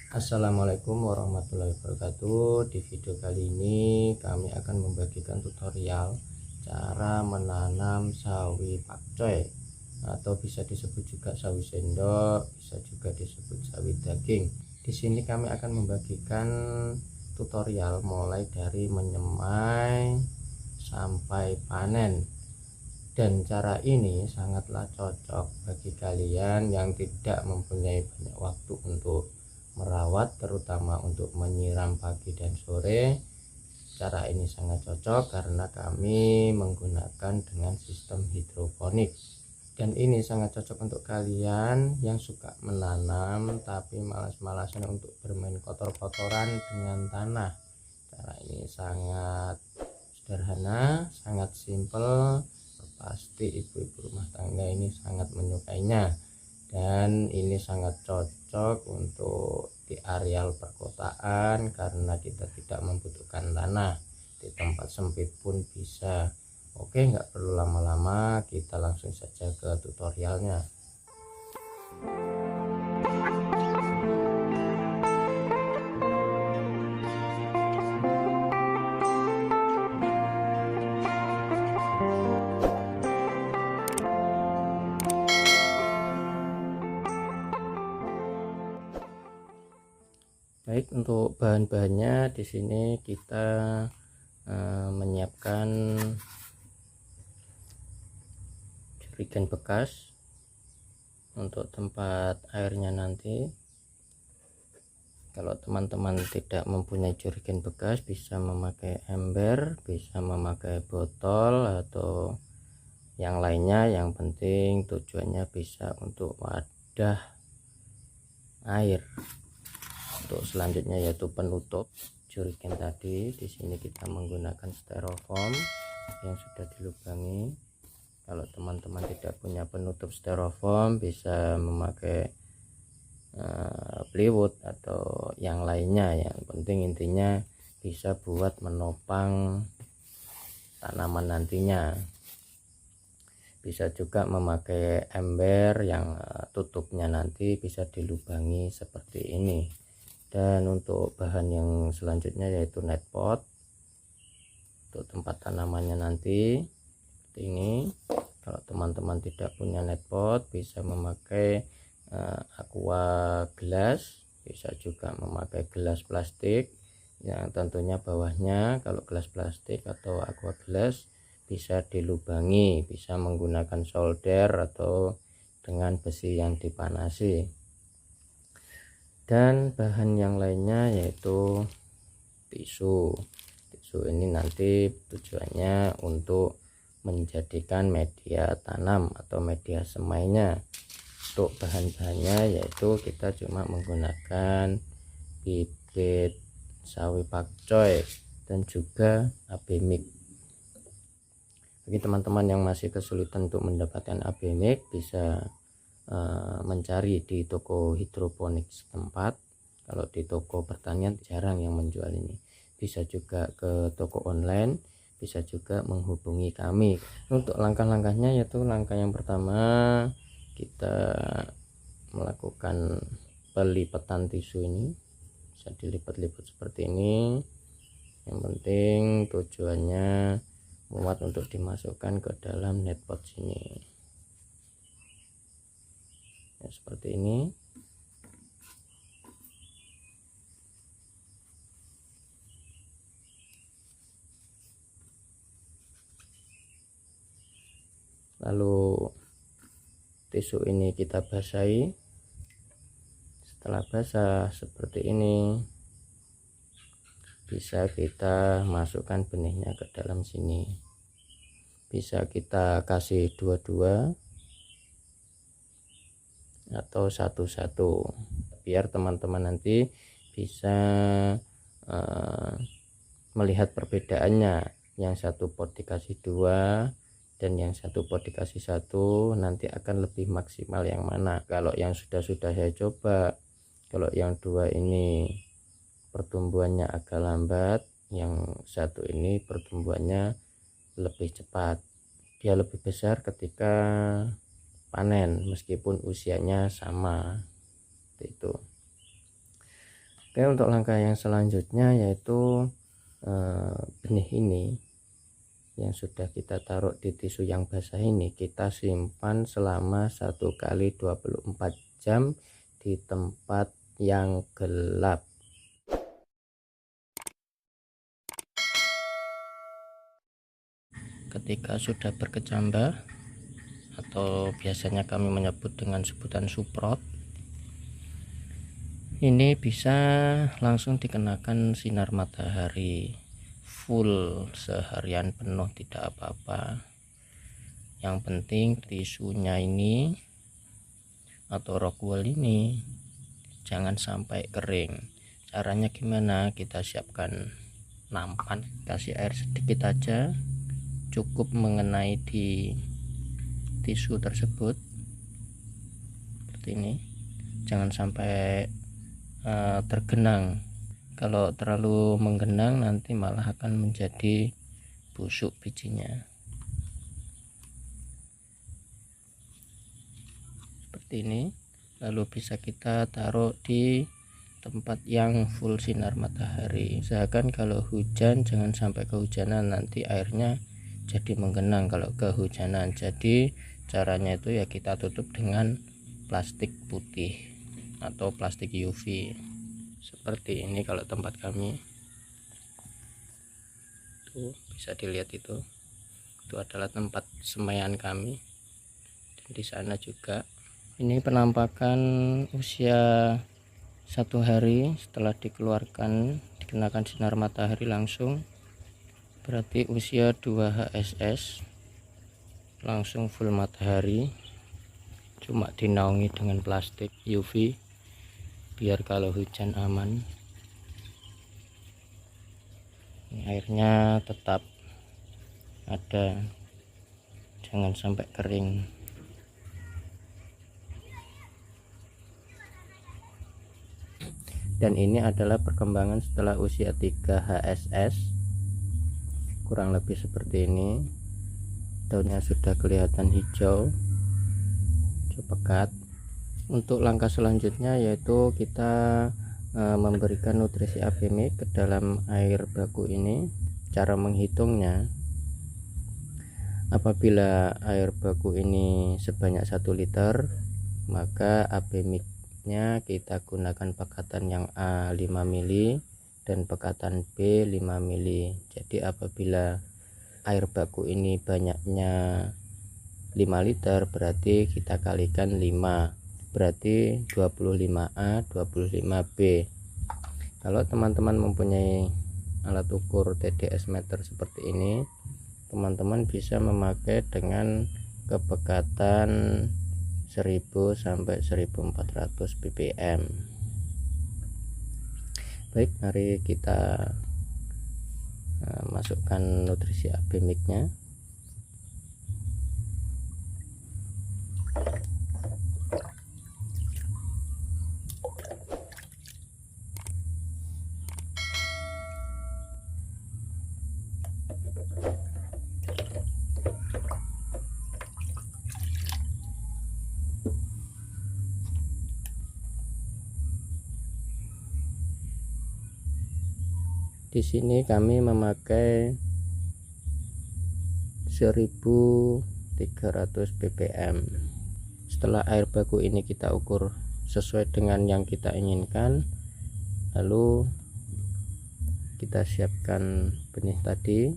Assalamualaikum warahmatullahi wabarakatuh. Di video kali ini kami akan membagikan tutorial cara menanam sawi pakcoy atau bisa disebut juga sawi sendok, bisa juga disebut sawi daging. Di sini kami akan membagikan tutorial mulai dari menyemai sampai panen. Dan cara ini sangatlah cocok bagi kalian yang tidak mempunyai banyak waktu untuk merawat, terutama untuk menyiram pagi dan sore. Cara ini sangat cocok karena kami menggunakan dengan sistem hidroponik. Dan ini sangat cocok untuk kalian yang suka menanam tapi malas-malasan untuk bermain kotor-kotoran dengan tanah. Cara ini sangat sederhana, sangat simple. Pasti ibu-ibu rumah tangga ini sangat menyukainya, dan ini sangat cocok untuk di areal perkotaan karena kita tidak membutuhkan tanah, di tempat sempit pun bisa. Oke, nggak perlu lama-lama, kita langsung saja ke tutorialnya. Baik, untuk bahan-bahannya di sini kita menyiapkan jerigen bekas untuk tempat airnya nanti. Kalau teman-teman tidak mempunyai jerigen bekas, bisa memakai ember, bisa memakai botol atau yang lainnya. Yang penting tujuannya bisa untuk wadah air. Untuk selanjutnya yaitu penutup jerigen tadi. Di sini kita menggunakan styrofoam yang sudah dilubangi. Kalau teman-teman tidak punya penutup styrofoam, bisa memakai plywood atau yang lainnya. Yang penting intinya bisa buat menopang tanaman nantinya. Bisa juga memakai ember yang tutupnya nanti bisa dilubangi seperti ini. Dan untuk bahan yang selanjutnya yaitu net pot untuk tempat tanamannya nanti seperti ini. Kalau teman-teman tidak punya net pot, bisa memakai aqua gelas, bisa juga memakai gelas plastik yang tentunya bawahnya kalau gelas plastik atau aqua gelas bisa dilubangi, bisa menggunakan solder atau dengan besi yang dipanasi. Dan bahan yang lainnya yaitu tisu. Tisu ini nanti tujuannya untuk menjadikan media tanam atau media semainya. Untuk bahan-bahannya yaitu kita cuma menggunakan bibit sawi pakcoy dan juga AB mix. Bagi teman-teman yang masih kesulitan untuk mendapatkan AB mix, bisa mencari di toko hidroponik setempat. Kalau di toko pertanian jarang yang menjual ini. Bisa juga ke toko online, bisa juga menghubungi kami. Untuk langkah-langkahnya yaitu langkah yang pertama, kita melakukan pelipatan tisu ini. Bisa dilipat-lipat seperti ini. Yang penting tujuannya muat untuk dimasukkan ke dalam net pot sini. Ya, seperti ini. Lalu tisu ini kita basahi. Setelah basah seperti ini, bisa kita masukkan benihnya ke dalam sini. Bisa kita kasih dua-dua atau satu-satu, biar teman-teman nanti bisa melihat perbedaannya. Yang satu pot dikasih 2 dan yang satu pot dikasih 1, nanti akan lebih maksimal yang mana. Kalau yang sudah saya coba, kalau yang 2 ini pertumbuhannya agak lambat, yang satu ini pertumbuhannya lebih cepat. Dia lebih besar ketika panen meskipun usianya sama, itu. Oke, untuk langkah yang selanjutnya yaitu benih ini yang sudah kita taruh di tisu yang basah ini kita simpan selama 1 kali 24 jam di tempat yang gelap. Ketika sudah berkecambah atau biasanya kami menyebut dengan sebutan suprot, ini bisa langsung dikenakan sinar matahari full seharian penuh, tidak apa-apa. Yang penting tisunya ini atau rock wool ini jangan sampai kering. Caranya gimana? Kita siapkan nampan, kasih air sedikit aja, cukup mengenai di tisu tersebut seperti ini, jangan sampai tergenang. Kalau terlalu menggenang nanti malah akan menjadi busuk bijinya. Seperti ini. Lalu bisa kita taruh di tempat yang full sinar matahari. Usahakan kalau hujan jangan sampai kehujanan, nanti airnya jadi menggenang kalau kehujanan. Jadi caranya itu ya kita tutup dengan plastik putih atau plastik UV seperti ini. Kalau tempat kami tuh bisa dilihat, itu adalah tempat semaian kami, dan di sana juga. Ini penampakan usia 1 hari setelah dikeluarkan, dikenakan sinar matahari langsung, berarti usia 2 HSS, langsung full matahari, cuma dinaungi dengan plastik UV biar kalau hujan aman. Ini airnya tetap ada, jangan sampai kering. Dan ini adalah perkembangan setelah usia 3 HSS, kurang lebih seperti ini. Daunnya sudah kelihatan hijau pekat. Untuk langkah selanjutnya yaitu kita memberikan nutrisi apimik ke dalam air baku ini. Cara menghitungnya, apabila air baku ini sebanyak 1 liter, maka apimiknya kita gunakan pekatan yang A 5 mili dan pekatan B 5 mili. Jadi apabila air baku ini banyaknya 5 liter, berarti kita kalikan 5, berarti 25A 25B. Kalau teman-teman mempunyai alat ukur TDS meter seperti ini, teman-teman bisa memakai dengan kepekatan 1000 sampai 1400 ppm. Baik, mari kita masukkan nutrisi apimiknya. Di sini kami memakai 1300 ppm. Setelah air baku ini kita ukur sesuai dengan yang kita inginkan, lalu kita siapkan benih tadi,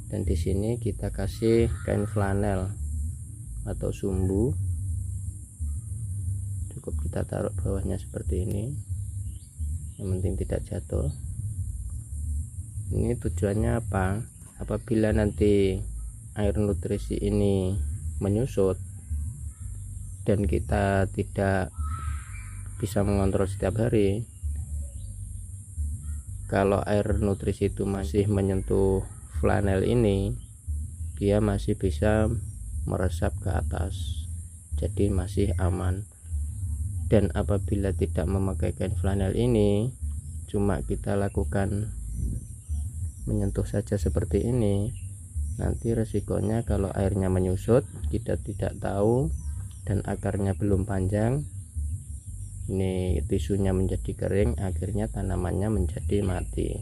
dan di sini kita kasih kain flanel atau sumbu. Cukup kita taruh bawahnya seperti ini, yang penting tidak jatuh. Ini tujuannya apa? Apabila nanti air nutrisi ini menyusut dan kita tidak bisa mengontrol setiap hari, kalau air nutrisi itu masih menyentuh flanel ini, dia masih bisa meresap ke atas, jadi masih aman. Dan apabila tidak memakai kain flanel ini, cuma kita lakukan menyentuh saja seperti ini, nanti resikonya kalau airnya menyusut, kita tidak tahu dan akarnya belum panjang, ini tisunya menjadi kering, akhirnya tanamannya menjadi mati.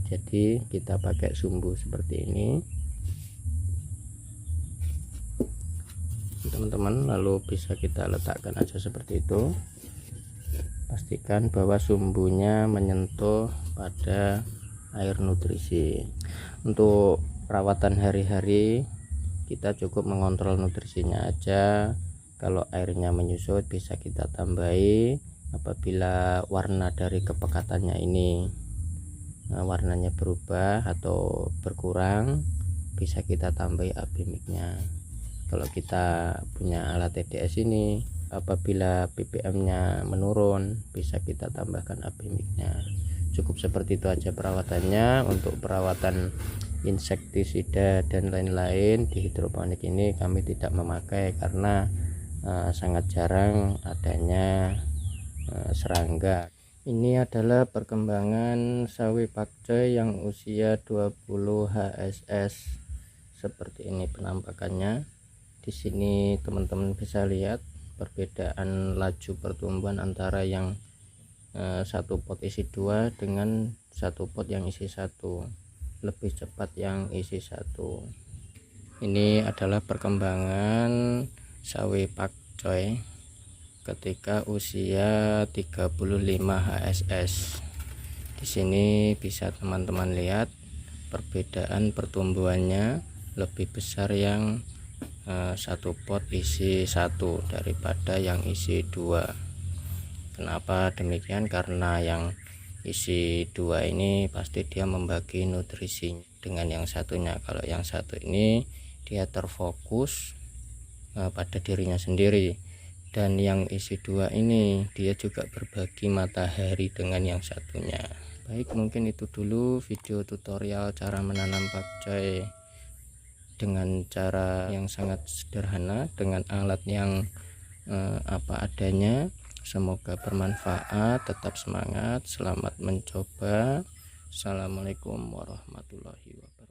Jadi kita pakai sumbu seperti ini teman-teman, lalu bisa kita letakkan aja seperti itu. Pastikan bahwa sumbunya menyentuh pada air nutrisi. Untuk perawatan hari-hari kita cukup mengontrol nutrisinya aja. Kalau airnya menyusut bisa kita tambahi. Apabila warna dari kepekatannya ini warnanya berubah atau berkurang, bisa kita tambahi abimiknya. Kalau kita punya alat TDS ini, apabila ppm-nya menurun, bisa kita tambahkan abimiknya. Cukup seperti itu aja perawatannya. Untuk perawatan insektisida dan lain-lain di hidroponik ini kami tidak memakai karena sangat jarang adanya serangga. Ini adalah perkembangan sawi pakcoy yang usia 20 HSS. Seperti ini penampakannya. Di sini teman-teman bisa lihat perbedaan laju pertumbuhan antara yang satu pot isi 2 dengan satu pot yang isi 1. Lebih cepat yang isi 1. Ini adalah perkembangan sawi pakcoy ketika usia 35 HSS. Di sini bisa teman-teman lihat perbedaan pertumbuhannya lebih besar yang satu pot isi 1 daripada yang isi 2. Kenapa demikian? Karena yang isi 2 ini pasti dia membagi nutrisi dengan yang satunya. Kalau yang satu ini dia terfokus pada dirinya sendiri, dan yang isi 2 ini dia juga berbagi matahari dengan yang satunya. Baik, mungkin itu dulu video tutorial cara menanam pakcoy dengan cara yang sangat sederhana, dengan alat yang apa adanya. Semoga bermanfaat. Tetap semangat, selamat mencoba. Assalamualaikum warahmatullahi wabarakatuh.